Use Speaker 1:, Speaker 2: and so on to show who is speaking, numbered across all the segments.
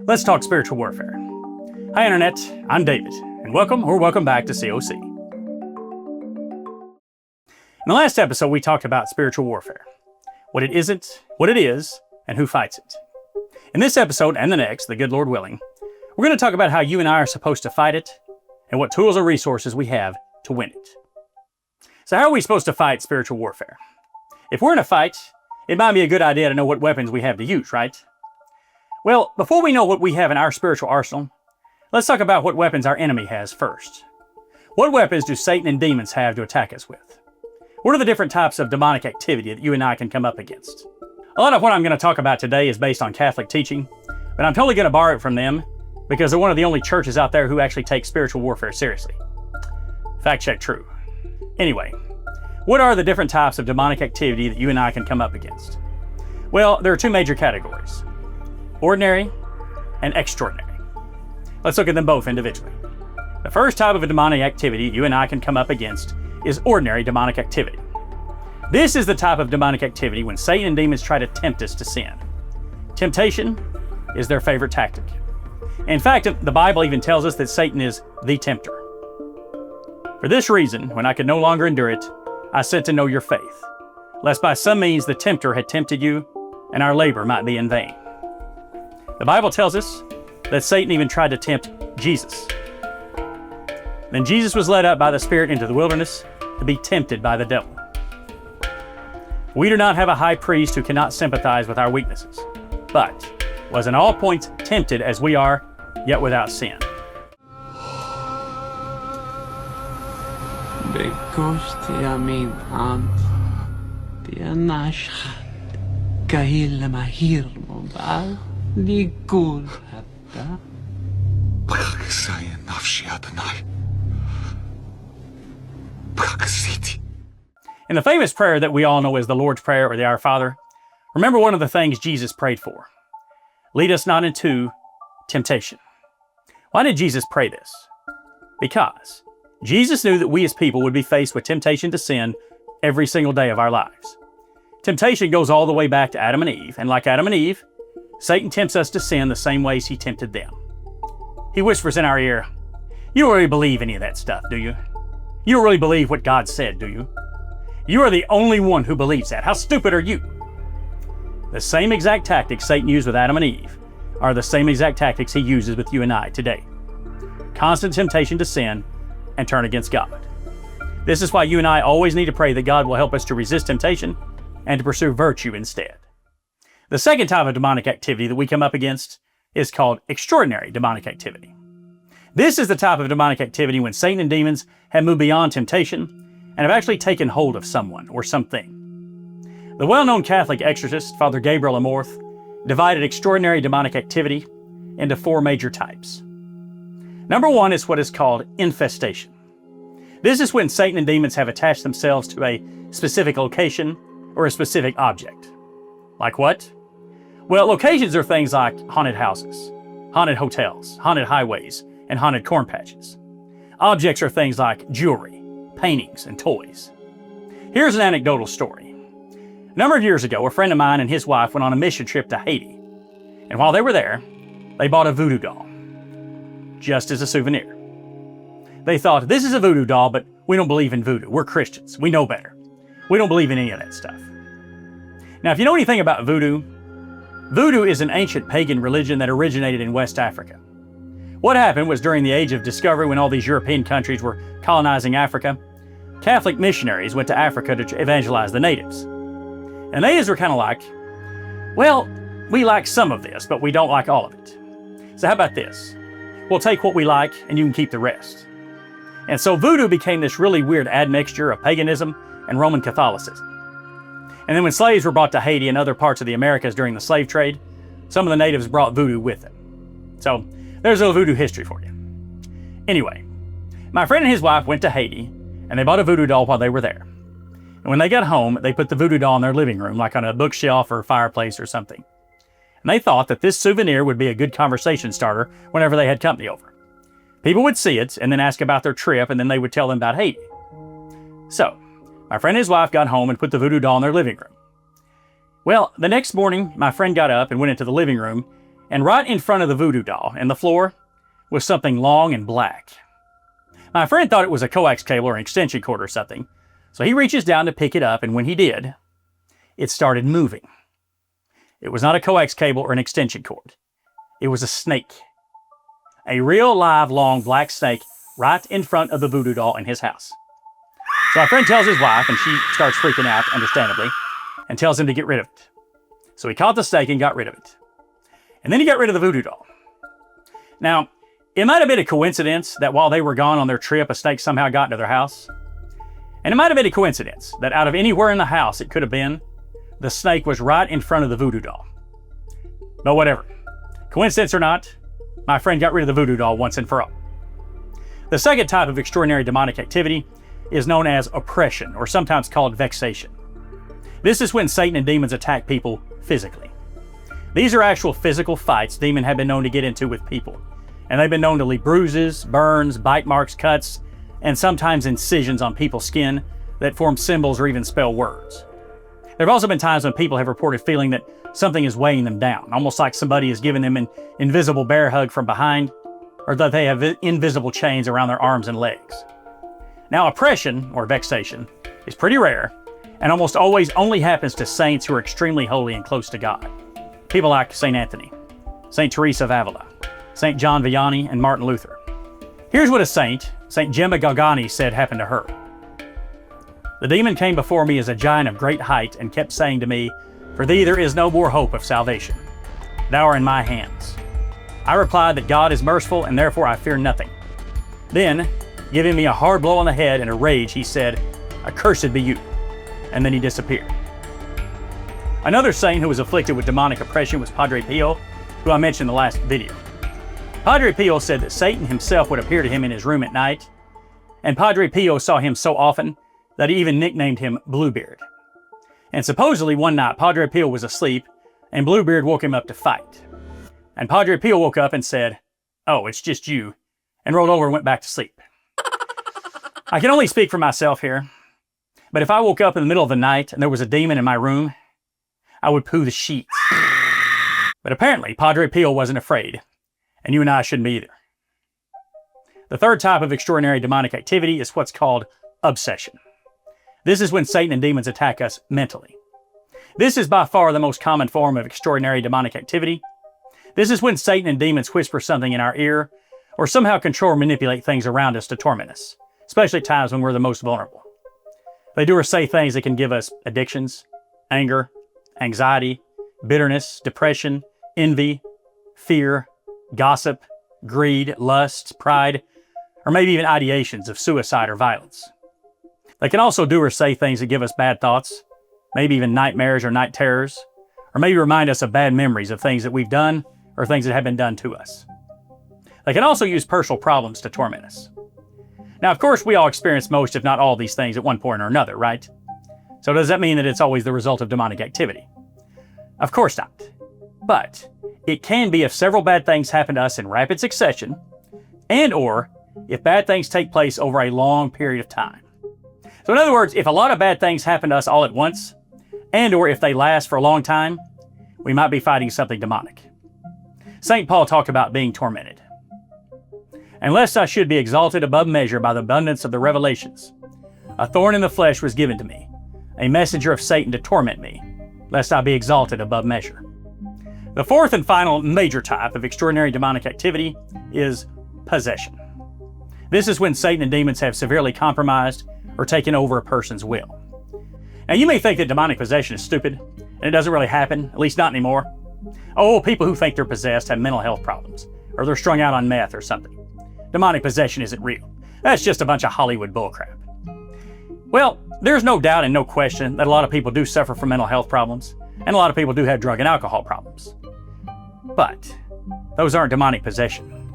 Speaker 1: Let's talk spiritual warfare. Hi Internet, I'm David, and welcome back to COC. In the last episode, we talked about spiritual warfare, what it isn't, what it is, and who fights it. In this episode and the next, the good Lord willing, we're going to talk about how you and I are supposed to fight it and what tools or resources we have to win it. So how are we supposed to fight spiritual warfare? If we're in a fight, it might be a good idea to know what weapons we have to use, right? Well, before we know what we have in our spiritual arsenal, let's talk about what weapons our enemy has first. What weapons do Satan and demons have to attack us with? What are the different types of demonic activity that you and I can come up against? A lot of what I'm going to talk about today is based on Catholic teaching, but I'm totally going to borrow it from them because they're one of the only churches out there who actually take spiritual warfare seriously. Fact check true. Anyway, what are the different types of demonic activity that you and I can come up against? Well, there are two major categories: ordinary and extraordinary. Let's look at them both individually. The first type of a demonic activity you and I can come up against is ordinary demonic activity. This is the type of demonic activity when Satan and demons try to tempt us to sin. Temptation is their favorite tactic. In fact, the Bible even tells us that Satan is the tempter. For this reason, when I could no longer endure it, I sent to know your faith, lest by some means the tempter had tempted you, and our labor might be in vain. The Bible tells us that Satan even tried to tempt Jesus. Then Jesus was led up by the Spirit into the wilderness to be tempted by the devil. We do not have a high priest who cannot sympathize with our weaknesses, but was in all points tempted as we are, yet without sin. In the famous prayer that we all know as the Lord's Prayer or the Our Father, remember one of the things Jesus prayed for: lead us not into temptation. Why did Jesus pray this? Because Jesus knew that we as people would be faced with temptation to sin every single day of our lives. Temptation goes all the way back to Adam and Eve, and like Adam and Eve, Satan tempts us to sin the same ways he tempted them. He whispers in our ear, "You don't really believe any of that stuff, do you? You don't really believe what God said, do you? You are the only one who believes that. How stupid are you?" The same exact tactics Satan used with Adam and Eve are the same exact tactics he uses with you and I today. Constant temptation to sin and turn against God. This is why you and I always need to pray that God will help us to resist temptation and to pursue virtue instead. The second type of demonic activity that we come up against is called extraordinary demonic activity. This is the type of demonic activity when Satan and demons have moved beyond temptation and have actually taken hold of someone or something. The well-known Catholic exorcist, Father Gabriel Amorth, divided extraordinary demonic activity into four major types. Number one is what is called infestation. This is when Satan and demons have attached themselves to a specific location or a specific object. Like what? Well, locations are things like haunted houses, haunted hotels, haunted highways, and haunted corn patches. Objects are things like jewelry, paintings, and toys. Here's an anecdotal story. A number of years ago, a friend of mine and his wife went on a mission trip to Haiti. And while they were there, they bought a voodoo doll, just as a souvenir. They thought, this is a voodoo doll, but we don't believe in voodoo. We're Christians. We know better. We don't believe in any of that stuff. Now, if you know anything about voodoo, voodoo is an ancient pagan religion that originated in West Africa. What happened was during the Age of Discovery, when all these European countries were colonizing Africa, Catholic missionaries went to Africa to evangelize the natives. And the natives were kind of like, well, we like some of this, but we don't like all of it. So how about this? We'll take what we like and you can keep the rest. And so voodoo became this really weird admixture of paganism and Roman Catholicism. And then when slaves were brought to Haiti and other parts of the Americas during the slave trade, some of the natives brought voodoo with them. So there's a little voodoo history for you. Anyway, my friend and his wife went to Haiti and they bought a voodoo doll while they were there. And when they got home, they put the voodoo doll in their living room, like on a bookshelf or a fireplace or something. And they thought that this souvenir would be a good conversation starter whenever they had company over. People would see it and then ask about their trip, and then they would tell them about Haiti. So, my friend and his wife got home and put the voodoo doll in their living room. Well, the next morning, my friend got up and went into the living room, And right in front of the voodoo doll in the floor was something long and black. My friend thought it was a coax cable or an extension cord or something, so he reaches down to pick it up, and when he did, it started moving. It was not a coax cable or an extension cord. It was a snake. A real live long black snake right in front of the voodoo doll in his house. So my friend tells his wife, and she starts freaking out, understandably, and tells him to get rid of it. So he caught the snake and got rid of it. And then he got rid of the voodoo doll. Now, it might have been a coincidence that while they were gone on their trip, a snake somehow got into their house. And it might have been a coincidence that out of anywhere in the house it could have been, the snake was right in front of the voodoo doll. But whatever. Coincidence or not, my friend got rid of the voodoo doll once and for all. The second type of extraordinary demonic activity is known as oppression, or sometimes called vexation. This is when Satan and demons attack people physically. These are actual physical fights demons have been known to get into with people, and they've been known to leave bruises, burns, bite marks, cuts, and sometimes incisions on people's skin that form symbols or even spell words. There have also been times when people have reported feeling that something is weighing them down, almost like somebody is giving them an invisible bear hug from behind, or that they have invisible chains around their arms and legs. Now, oppression, or vexation, is pretty rare, and almost always only happens to saints who are extremely holy and close to God. People like St. Anthony, St. Teresa of Avila, St. John Vianney, and Martin Luther. Here's what a saint, St. Gemma Galgani, said happened to her. The demon came before me as a giant of great height and kept saying to me, "For thee there is no more hope of salvation. Thou art in my hands." I replied that God is merciful and therefore I fear nothing. Then, giving me a hard blow on the head in a rage, he said, "Accursed be you." And then he disappeared. Another saint who was afflicted with demonic oppression was Padre Pio, who I mentioned in the last video. Padre Pio said that Satan himself would appear to him in his room at night, and Padre Pio saw him so often that he even nicknamed him Bluebeard. And supposedly one night Padre Pio was asleep, and Bluebeard woke him up to fight. And Padre Pio woke up and said, "Oh, it's just you," and rolled over and went back to sleep. I can only speak for myself here, but if I woke up in the middle of the night and there was a demon in my room, I would poo the sheets. But apparently Padre Pio wasn't afraid, and you and I shouldn't be either. The third type of extraordinary demonic activity is what's called obsession. This is when Satan and demons attack us mentally. This is by far the most common form of extraordinary demonic activity. This is when Satan and demons whisper something in our ear, or somehow control or manipulate things around us to torment us, especially at times when we're the most vulnerable. They do or say things that can give us addictions, anger, anxiety, bitterness, depression, envy, fear, gossip, greed, lust, pride, or maybe even ideations of suicide or violence. They can also do or say things that give us bad thoughts, maybe even nightmares or night terrors, or maybe remind us of bad memories of things that we've done or things that have been done to us. They can also use personal problems to torment us. Now, of course, we all experience most, if not all, these things at one point or another, right? So does that mean that it's always the result of demonic activity? Of course not. But it can be if several bad things happen to us in rapid succession, and or if bad things take place over a long period of time. So in other words, if a lot of bad things happen to us all at once, and or if they last for a long time, we might be fighting something demonic. St. Paul talked about being tormented. "And lest I should be exalted above measure by the abundance of the revelations, a thorn in the flesh was given to me, a messenger of Satan to torment me, lest I be exalted above measure." The fourth and final major type of extraordinary demonic activity is possession. This is when Satan and demons have severely compromised or taken over a person's will. Now, you may think that demonic possession is stupid, and it doesn't really happen, at least not anymore. Oh, people who think they're possessed have mental health problems, or they're strung out on meth or something. Demonic possession isn't real. That's just a bunch of Hollywood bullcrap. Well, there's no doubt and no question that a lot of people do suffer from mental health problems, and a lot of people do have drug and alcohol problems. But those aren't demonic possession.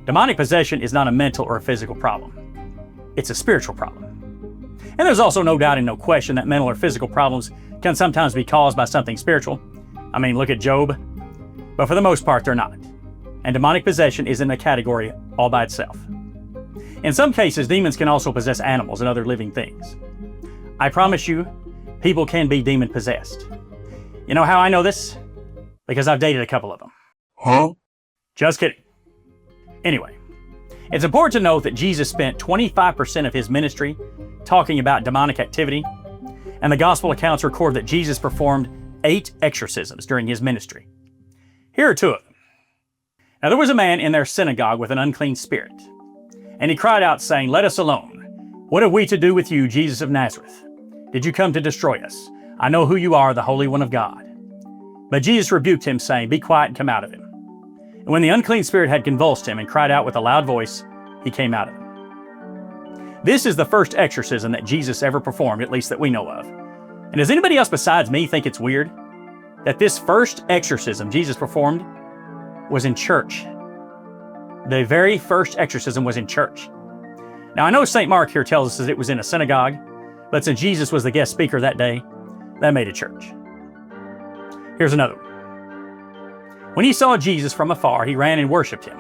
Speaker 1: Demonic possession is not a mental or a physical problem. It's a spiritual problem. And there's also no doubt and no question that mental or physical problems can sometimes be caused by something spiritual. I mean, look at Job. But for the most part, they're not. And demonic possession is in a category all by itself. In some cases, demons can also possess animals and other living things. I promise you, people can be demon possessed. You know how I know this? Because I've dated a couple of them.
Speaker 2: Huh?
Speaker 1: Just kidding. Anyway, it's important to note that Jesus spent 25% of his ministry talking about demonic activity, and the gospel accounts record that Jesus performed 8 exorcisms during his ministry. Here are 2 of them. Now there was a man in their synagogue with an unclean spirit, and he cried out saying, "Let us alone. What have we to do with you, Jesus of Nazareth? Did you come to destroy us? I know who you are, the Holy One of God." But Jesus rebuked him, saying, "Be quiet and come out of him." And when the unclean spirit had convulsed him and cried out with a loud voice, he came out of him. This is the first exorcism that Jesus ever performed, at least that we know of. And does anybody else besides me think it's weird that this first exorcism Jesus performed was in church? The very first exorcism was in church. Now I know St. Mark here tells us that it was in a synagogue, but since Jesus was the guest speaker that day, that made it church. Here's another one. When he saw Jesus from afar, he ran and worshipped him.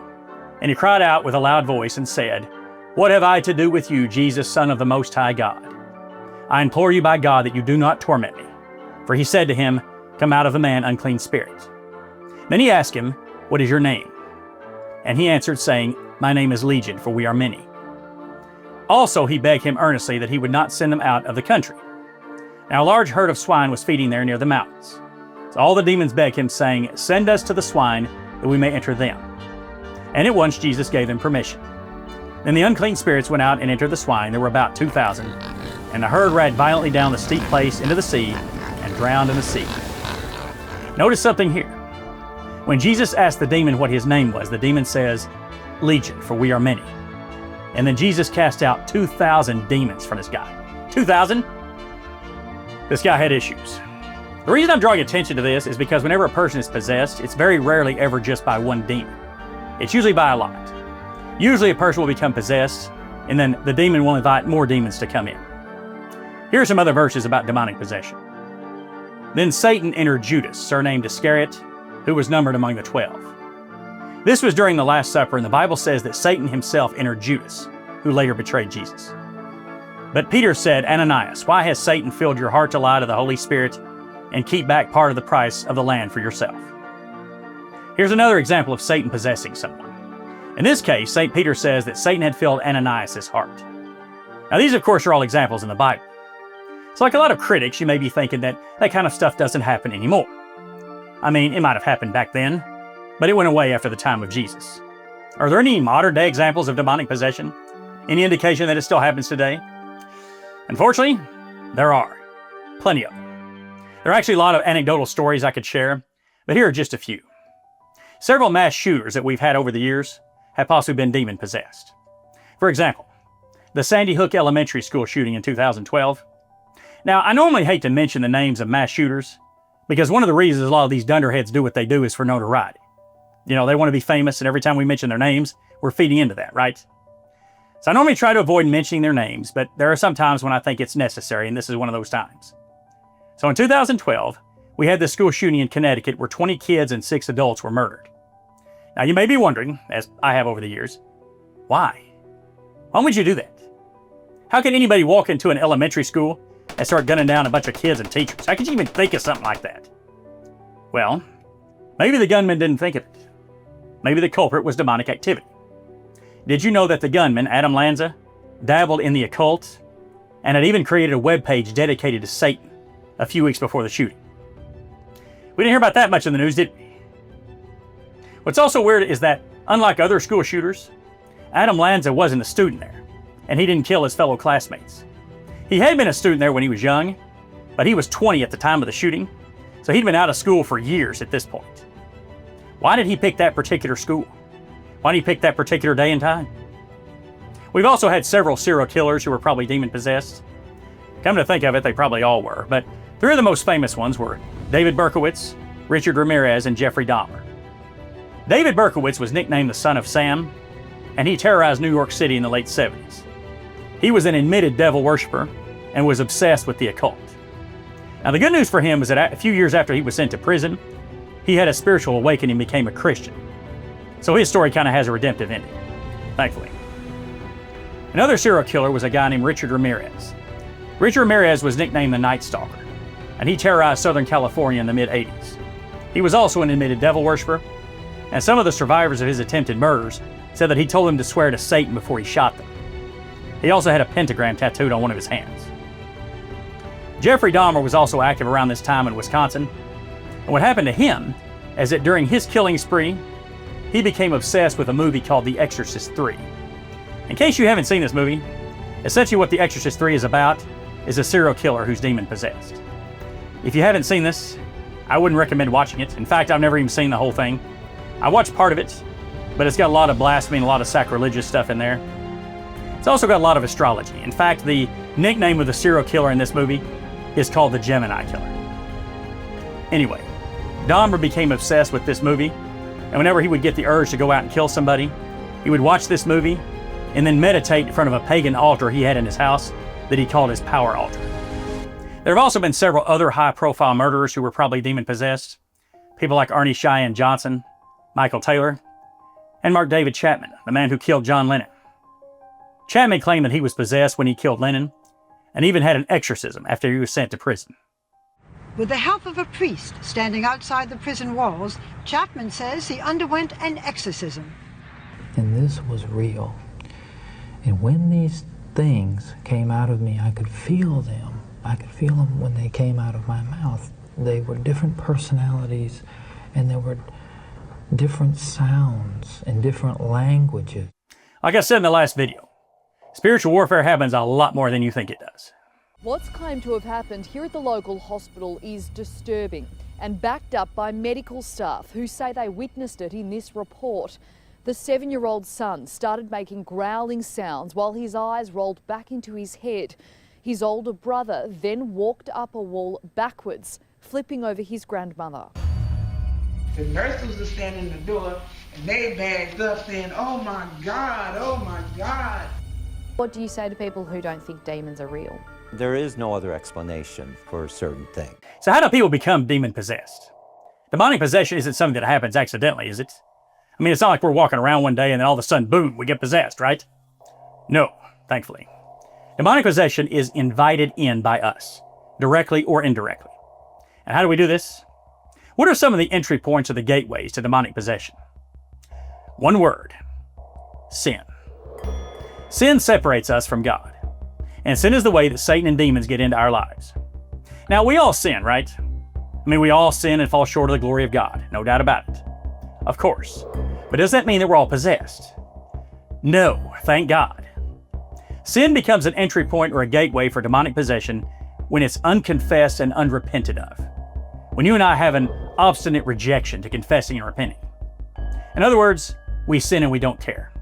Speaker 1: And he cried out with a loud voice and said, "What have I to do with you, Jesus, Son of the Most High God? I implore you by God that you do not torment me." For he said to him, "Come out of the man, unclean spirit." Then he asked him, "What is your name?" And he answered, saying, "My name is Legion, for we are many." Also he begged him earnestly that he would not send them out of the country. Now a large herd of swine was feeding there near the mountains. So all the demons begged him, saying, "Send us to the swine, that we may enter them." And at once Jesus gave them permission. Then the unclean spirits went out and entered the swine. There were about 2,000. And the herd ran violently down the steep place into the sea and drowned in the sea. Notice something here. When Jesus asked the demon what his name was, the demon says, "Legion, for we are many." And then Jesus cast out 2,000 demons from this guy. 2,000? This guy had issues. The reason I'm drawing attention to this is because whenever a person is possessed, it's very rarely ever just by one demon. It's usually by a lot. Usually a person will become possessed, and then the demon will invite more demons to come in. Here are some other verses about demonic possession. Then Satan entered Judas, surnamed Iscariot, who was numbered among the 12. This was during the Last Supper, and the Bible says that Satan himself entered Judas, who later betrayed Jesus. But Peter said, "Ananias, why has Satan filled your heart to lie to the Holy Spirit and keep back part of the price of the land for yourself?" Here's another example of Satan possessing someone. In this case, St. Peter says that Satan had filled Ananias' heart. Now these, of course, are all examples in the Bible. So like a lot of critics, you may be thinking that that kind of stuff doesn't happen anymore. I mean, it might have happened back then, but it went away after the time of Jesus. Are there any modern-day examples of demonic possession? Any indication that it still happens today? Unfortunately, there are. Plenty of them. There are actually a lot of anecdotal stories I could share, but here are just a few. Several mass shooters that we've had over the years have possibly been demon-possessed. For example, the Sandy Hook Elementary School shooting in 2012. Now, I normally hate to mention the names of mass shooters because one of the reasons a lot of these dunderheads do what they do is for notoriety. You know, they want to be famous, and every time we mention their names, we're feeding into that, right? So I normally try to avoid mentioning their names, but there are some times when I think it's necessary, and this is one of those times. So in 2012, we had this school shooting in Connecticut where 20 kids and 6 adults were murdered. Now you may be wondering, as I have over the years, why? Why would you do that? How can anybody walk into an elementary school and start gunning down a bunch of kids and teachers? How could you even think of something like that? Well, maybe the gunman didn't think of it. Maybe the culprit was demonic activity. Did you know that the gunman, Adam Lanza, dabbled in the occult and had even created a webpage dedicated to Satan a few weeks before the shooting? We didn't hear about that much in the news, did we? What's also weird is that, unlike other school shooters, Adam Lanza wasn't a student there, and he didn't kill his fellow classmates. He had been a student there when he was young, but he was 20 at the time of the shooting, so he'd been out of school for years at this point. Why did he pick that particular school? Why did he pick that particular day and time? We've also had several serial killers who were probably demon-possessed. Come to think of it, they probably all were, but 3 of the most famous ones were David Berkowitz, Richard Ramirez, and Jeffrey Dahmer. David Berkowitz was nicknamed the Son of Sam, and he terrorized New York City in the late 70s. He was an admitted devil worshiper and was obsessed with the occult. Now the good news for him was that a few years after he was sent to prison, he had a spiritual awakening and became a Christian. So his story kind of has a redemptive ending, thankfully. Another serial killer was a guy named Richard Ramirez. Richard Ramirez was nicknamed the Night Stalker, and he terrorized Southern California in the mid-80s. He was also an admitted devil worshiper, And some of the survivors of his attempted murders said that he told them to swear to Satan before he shot them. He also had a pentagram tattooed on one of his hands. Jeffrey Dahmer was also active around this time in Wisconsin. And what happened to him is that during his killing spree, he became obsessed with a movie called The Exorcist III. In case you haven't seen this movie, essentially what The Exorcist III is about is a serial killer who's demon-possessed. If you haven't seen this, I wouldn't recommend watching it. In fact, I've never even seen the whole thing. I watched part of it, but it's got a lot of blasphemy and a lot of sacrilegious stuff in there. It's also got a lot of astrology. In fact, the nickname of the serial killer in this movie is called the Gemini Killer. Anyway, Dahmer became obsessed with this movie, and whenever he would get the urge to go out and kill somebody, he would watch this movie and then meditate in front of a pagan altar he had in his house that he called his power altar. There have also been several other high-profile murderers who were probably demon-possessed. People like Arnie Cheyenne Johnson, Michael Taylor, and Mark David Chapman, the man who killed John Lennon. Chapman claimed that he was possessed when he killed Lennon, and even had an exorcism after he was sent to prison.
Speaker 2: With the help of a priest standing outside the prison walls, Chapman says he underwent an exorcism.
Speaker 3: And this was real. And when these things came out of me, I could feel them. I could feel them when they came out of my mouth. They were different personalities, and there were different sounds and different languages.
Speaker 1: Like I said in the last video, spiritual warfare happens a lot more than you think it does.
Speaker 4: What's claimed to have happened here at the local hospital is disturbing and backed up by medical staff who say they witnessed it in this report. The 7-year-old son started making growling sounds while his eyes rolled back into his head. His older brother then walked up a wall backwards, flipping over his grandmother.
Speaker 5: The nurses were standing in the door and they bagged up saying, "Oh my God, oh my God."
Speaker 4: What do you say to people who don't think demons are real?
Speaker 6: There is no other explanation for certain things.
Speaker 1: So how do people become demon-possessed? Demonic possession isn't something that happens accidentally, is it? I mean, it's not like we're walking around one day and then all of a sudden, boom, we get possessed, right? No, thankfully. Demonic possession is invited in by us, directly or indirectly. And how do we do this? What are some of the entry points or the gateways to demonic possession? One word: sin. Sin separates us from God. And sin is the way that Satan and demons get into our lives. Now, we all sin, right? I mean, we all sin and fall short of the glory of God. No doubt about it. Of course. But does that mean that we're all possessed? No, thank God. Sin becomes an entry point or a gateway for demonic possession when it's unconfessed and unrepented of. When you and I have an obstinate rejection to confessing and repenting. In other words, we sin and we don't care.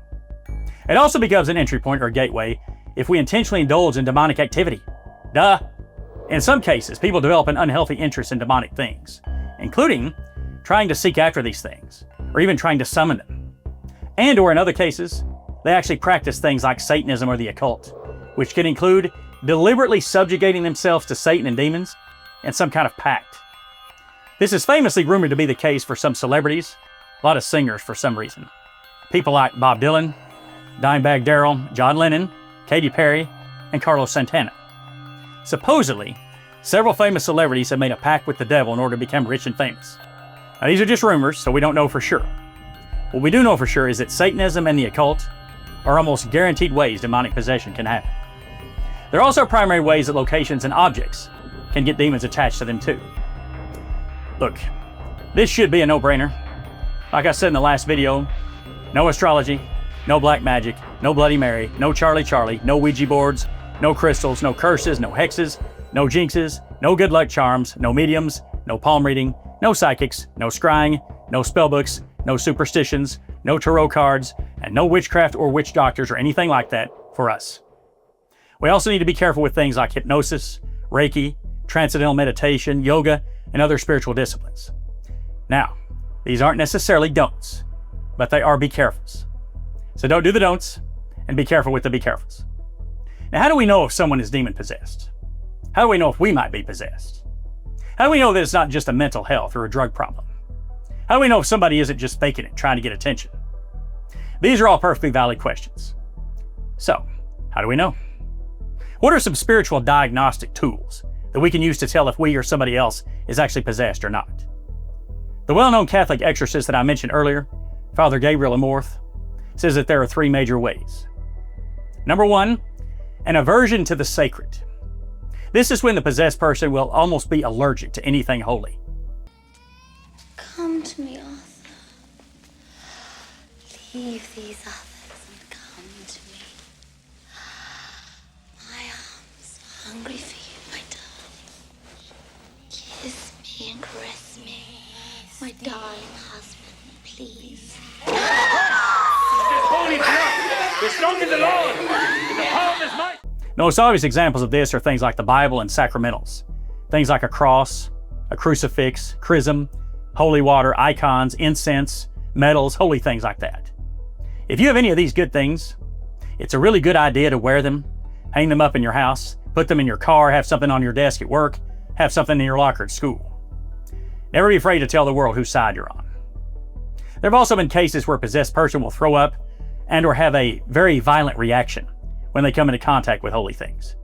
Speaker 1: It also becomes an entry point or a gateway if we intentionally indulge in demonic activity. Duh. In some cases, people develop an unhealthy interest in demonic things, including trying to seek after these things, or even trying to summon them. And or in other cases, they actually practice things like Satanism or the occult, which can include deliberately subjugating themselves to Satan and demons in some kind of pact. This is famously rumored to be the case for some celebrities, a lot of singers for some reason. People like Bob Dylan, Dimebag Darrell, John Lennon, Katy Perry, and Carlos Santana. Supposedly, several famous celebrities have made a pact with the devil in order to become rich and famous. Now, these are just rumors, so we don't know for sure. What we do know for sure is that Satanism and the occult are almost guaranteed ways demonic possession can happen. There are also primary ways that locations and objects can get demons attached to them too. Look, this should be a no-brainer. Like I said in the last video, no astrology, no black magic, no Bloody Mary, no Charlie Charlie, no Ouija boards, no crystals, no curses, no hexes, no jinxes, no good luck charms, no mediums, no palm reading, no psychics, no scrying, no spell books, no superstitions, no tarot cards, and no witchcraft or witch doctors or anything like that for us. We also need to be careful with things like hypnosis, Reiki, transcendental meditation, yoga, and other spiritual disciplines. Now, these aren't necessarily don'ts, but they are be carefuls. So don't do the don'ts, and be careful with the be carefuls. Now, how do we know if someone is demon-possessed? How do we know if we might be possessed? How do we know that it's not just a mental health or a drug problem? How do we know if somebody isn't just faking it, trying to get attention? These are all perfectly valid questions. So, how do we know? What are some spiritual diagnostic tools that we can use to tell if we or somebody else is actually possessed or not? The well-known Catholic exorcist that I mentioned earlier, Father Gabriel Amorth, says that there are three major ways. Number one, an aversion to the sacred. This is when the possessed person will almost be allergic to anything holy.
Speaker 7: Come to me, Arthur. Leave these others and come to me. My arms are hungry for you, my darling. Kiss me and caress me. My darling husband, please.
Speaker 1: Holy blood, we're strong in the Lord, in the power of His might. The most obvious examples of this are things like the Bible and sacramentals. Things like a cross, a crucifix, chrism, holy water, icons, incense, medals, holy things like that. If you have any of these good things, it's a really good idea to wear them, hang them up in your house, put them in your car, have something on your desk at work, have something in your locker at school. Never be afraid to tell the world whose side you're on. There have also been cases where a possessed person will throw up and or have a very violent reaction when they come into contact with holy things.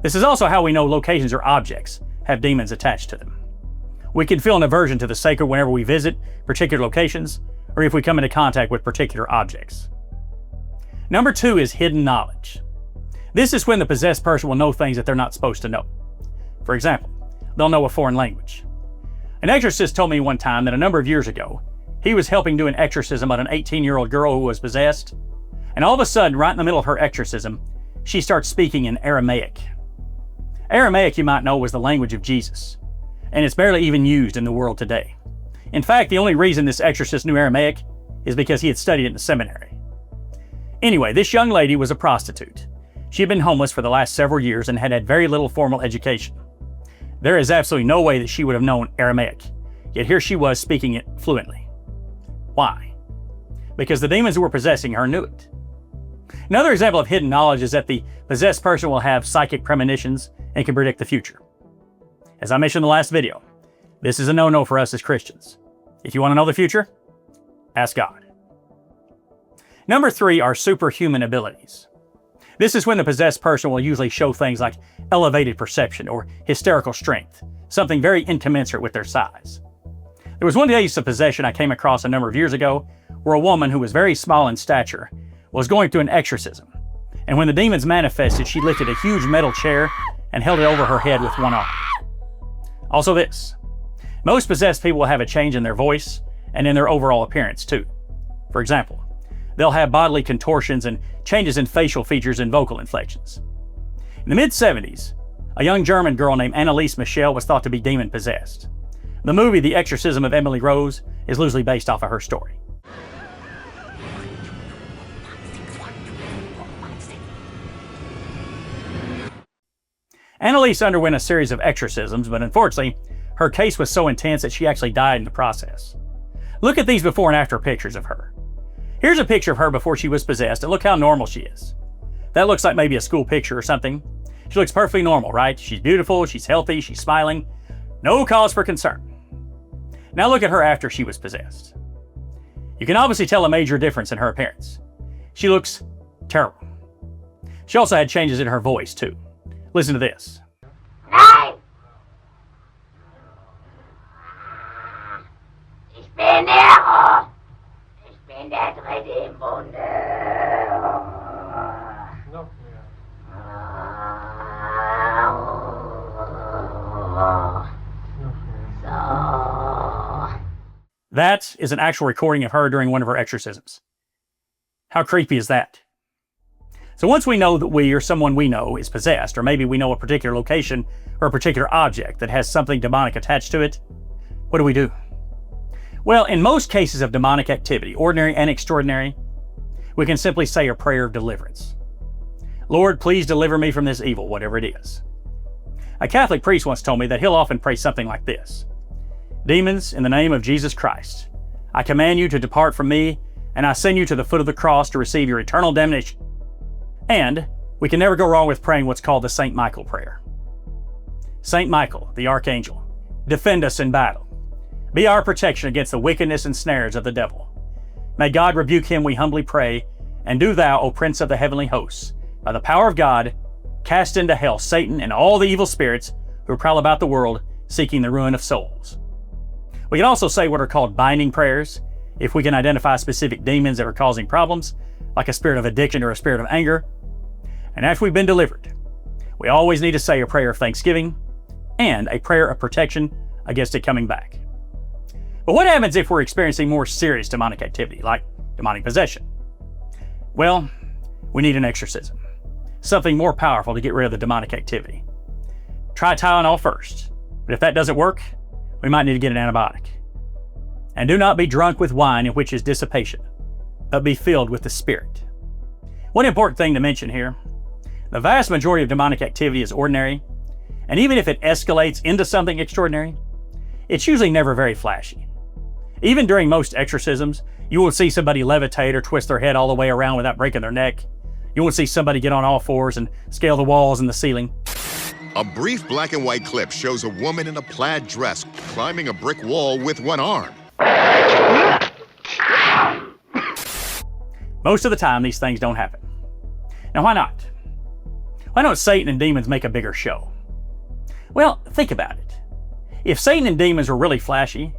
Speaker 1: This is also how we know locations or objects have demons attached to them. We can feel an aversion to the sacred whenever we visit particular locations or if we come into contact with particular objects. Number two is hidden knowledge. This is when the possessed person will know things that they're not supposed to know. For example, they'll know a foreign language. An exorcist told me one time that a number of years ago, he was helping do an exorcism on an 18-year-old girl who was possessed, and all of a sudden, right in the middle of her exorcism, she starts speaking in Aramaic. Aramaic, you might know, was the language of Jesus, and it's barely even used in the world today. In fact, the only reason this exorcist knew Aramaic is because he had studied it in the seminary. Anyway, this young lady was a prostitute. She had been homeless for the last several years and had had very little formal education. There is absolutely no way that she would have known Aramaic, yet here she was speaking it fluently. Why? Because the demons who were possessing her knew it. Another example of hidden knowledge is that the possessed person will have psychic premonitions and can predict the future. As I mentioned in the last video, this is a no-no for us as Christians. If you want to know the future, ask God. Number three are superhuman abilities. This is when the possessed person will usually show things like elevated perception or hysterical strength, something very incommensurate with their size. There was one case of possession I came across a number of years ago where a woman who was very small in stature was going through an exorcism, and when the demons manifested, she lifted a huge metal chair and held it over her head with one arm. Also this, most possessed people will have a change in their voice and in their overall appearance too. For example, they'll have bodily contortions and changes in facial features and vocal inflections. In the mid-70s, a young German girl named Anneliese Michel was thought to be demon-possessed. The movie The Exorcism of Emily Rose is loosely based off of her story. Anneliese underwent a series of exorcisms, but unfortunately, her case was so intense that she actually died in the process. Look at these before and after pictures of her. Here's a picture of her before she was possessed, and look how normal she is. That looks like maybe a school picture or something. She looks perfectly normal, right? She's beautiful, she's healthy, she's smiling. No cause for concern. Now look at her after she was possessed. You can obviously tell a major difference in her appearance. She looks terrible. She also had changes in her voice, too. Listen to this.
Speaker 8: Nein! Ich bin Nero! Ich bin der Dritte im Bunde! Noch mehr. So.
Speaker 1: That is an actual recording of her during one of her exorcisms. How creepy is that? So once we know that we or someone we know is possessed, or maybe we know a particular location or a particular object that has something demonic attached to it, what do? Well, in most cases of demonic activity, ordinary and extraordinary, we can simply say a prayer of deliverance. Lord, please deliver me from this evil, whatever it is. A Catholic priest once told me that he'll often pray something like this. Demons, in the name of Jesus Christ, I command you to depart from me, and I send you to the foot of the cross to receive your eternal damnation. And we can never go wrong with praying what's called the St. Michael prayer. St. Michael, the Archangel, defend us in battle. Be our protection against the wickedness and snares of the devil. May God rebuke him, we humbly pray, and do thou, O Prince of the heavenly hosts, by the power of God, cast into hell Satan and all the evil spirits who prowl about the world seeking the ruin of souls. We can also say what are called binding prayers if we can identify specific demons that are causing problems, like a spirit of addiction or a spirit of anger. And after we've been delivered, we always need to say a prayer of thanksgiving and a prayer of protection against it coming back. But what happens if we're experiencing more serious demonic activity, like demonic possession? Well, we need an exorcism, something more powerful to get rid of the demonic activity. Try Tylenol first, but if that doesn't work, we might need to get an antibiotic. And do not be drunk with wine, in which is dissipation, but be filled with the Spirit. One important thing to mention here, the vast majority of demonic activity is ordinary, and even if it escalates into something extraordinary, it's usually never very flashy. Even during most exorcisms, you will see somebody levitate or twist their head all the way around without breaking their neck. You will see somebody get on all fours and scale the walls and the ceiling.
Speaker 9: A brief black and white clip shows a woman in a plaid dress climbing a brick wall with one arm.
Speaker 1: Most of the time, these things don't happen. Now, why not? Why don't Satan and demons make a bigger show? Well, think about it. If Satan and demons were really flashy,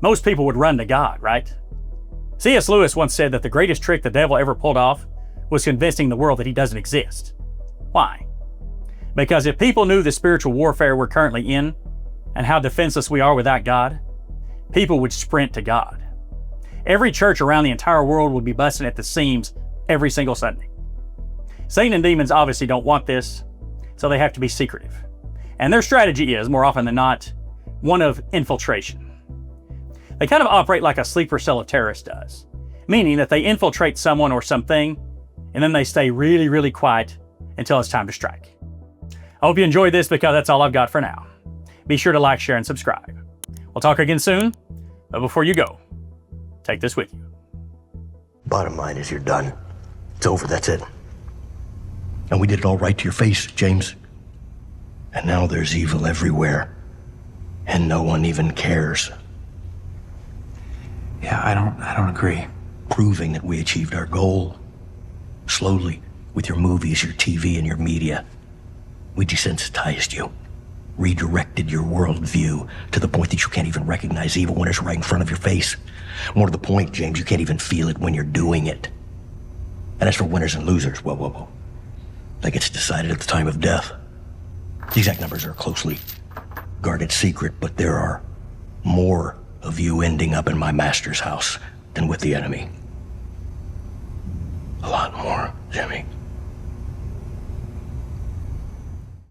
Speaker 1: most people would run to God, right? C.S. Lewis once said that the greatest trick the devil ever pulled off was convincing the world that he doesn't exist. Why? Because if people knew the spiritual warfare we're currently in and how defenseless we are without God, people would sprint to God. Every church around the entire world would be busting at the seams every single Sunday. Satan and demons obviously don't want this, so they have to be secretive. And their strategy is, more often than not, one of infiltration. They kind of operate like a sleeper cell of terrorists does, meaning that they infiltrate someone or something, and then they stay really, really quiet until it's time to strike. I hope you enjoyed this, because that's all I've got for now. Be sure to like, share, and subscribe. We'll talk again soon, but before you go, take this with you.
Speaker 10: Bottom line is you're done. It's over, that's it. And we did it all right to your face, James. And now there's evil everywhere, and no one even cares.
Speaker 3: Yeah, I don't agree.
Speaker 10: Proving that we achieved our goal. Slowly, with your movies, your TV, and your media. We desensitized you. Redirected your worldview to the point that you can't even recognize evil when it's right in front of your face. More to the point, James, you can't even feel it when you're doing it. And as for winners and losers, whoa. That gets decided at the time of death. The exact numbers are a closely guarded secret, but there are more of you ending up in my master's house than with the enemy. A lot more, Jimmy.